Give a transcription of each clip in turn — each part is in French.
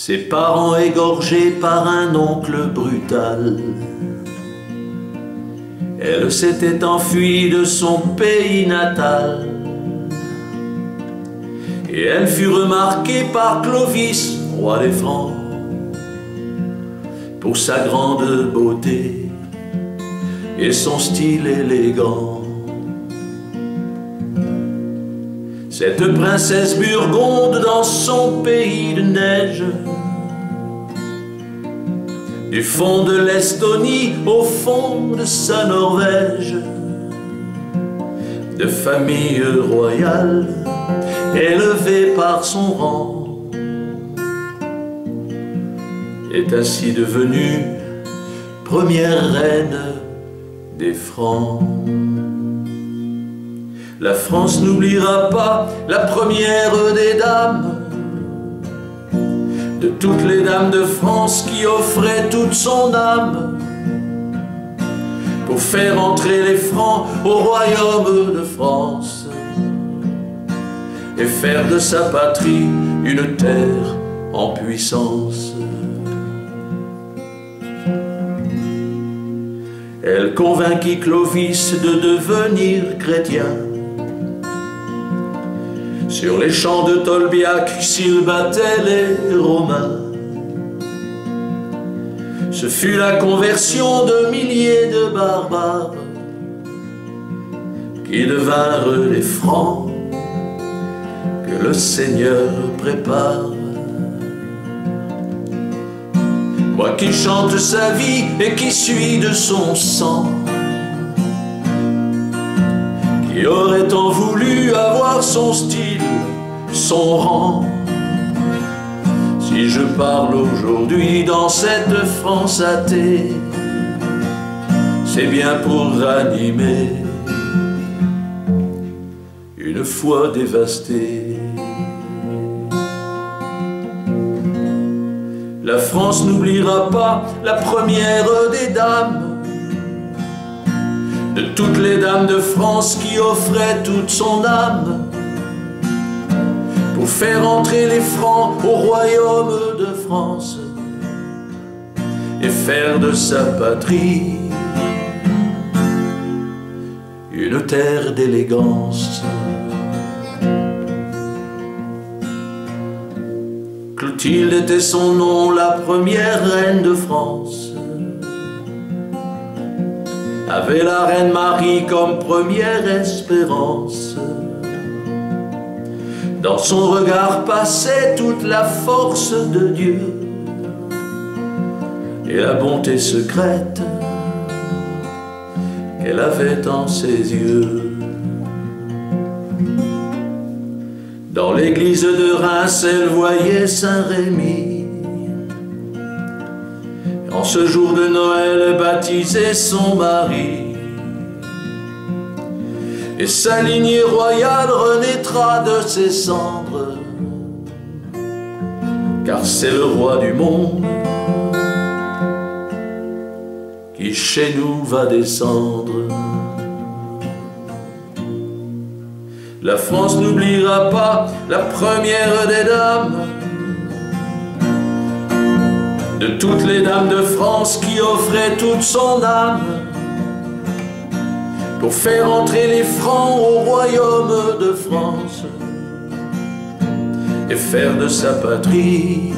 Ses parents égorgés par un oncle brutal. Elle s'était enfuie de son pays natal. Et elle fut remarquée par Clovis, roi des Francs, pour sa grande beauté et son style élégant. Cette princesse burgonde dans son pays de neige, du fond de l'Estonie au fond de sa Norvège, de famille royale élevée par son rang, est ainsi devenue première reine des Francs. La France n'oubliera pas la première des dames, de toutes les dames de France qui offraient toute son âme pour faire entrer les Francs au royaume de France et faire de sa patrie une terre en puissance. Elle convainquit Clovis de devenir chrétien. Sur les champs de Tolbiac s'il battait les Romains. Ce fut la conversion de milliers de barbares qui devinrent les Francs que le Seigneur prépare. Moi qui chante sa vie et qui suis de son sang, qui aurait tant voulu avoir son style, son rang. Si je parle aujourd'hui dans cette France athée, c'est bien pour ranimer une foi dévastée. La France n'oubliera pas la première des dames, de toutes les dames de France qui offraient toute son âme pour faire entrer les Francs au royaume de France et faire de sa patrie une terre d'élégance. Clotilde était son nom, la première reine de France, avait la reine Marie comme première espérance. Dans son regard passait toute la force de Dieu et la bonté secrète qu'elle avait en ses yeux. Dans l'église de Reims, elle voyait Saint-Rémy, en ce jour de Noël, baptisait son mari. Et sa lignée royale renaîtra de ses cendres, car c'est le roi du monde qui chez nous va descendre. La France n'oubliera pas la première des dames, de toutes les dames de France qui offraient toute son âme pour faire entrer les Francs au royaume de France et faire de sa patrie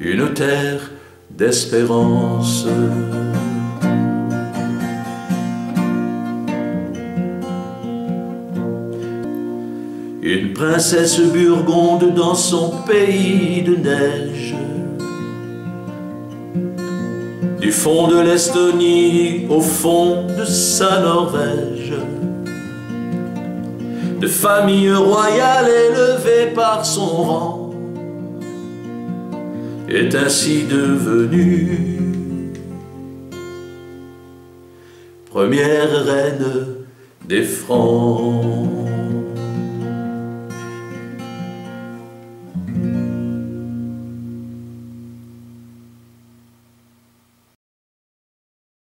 une terre d'espérance. Une princesse burgonde dans son pays de neige, du fond de l'Estonie au fond de sa Norvège, de famille royale élevée par son rang, est ainsi devenue première reine des Francs.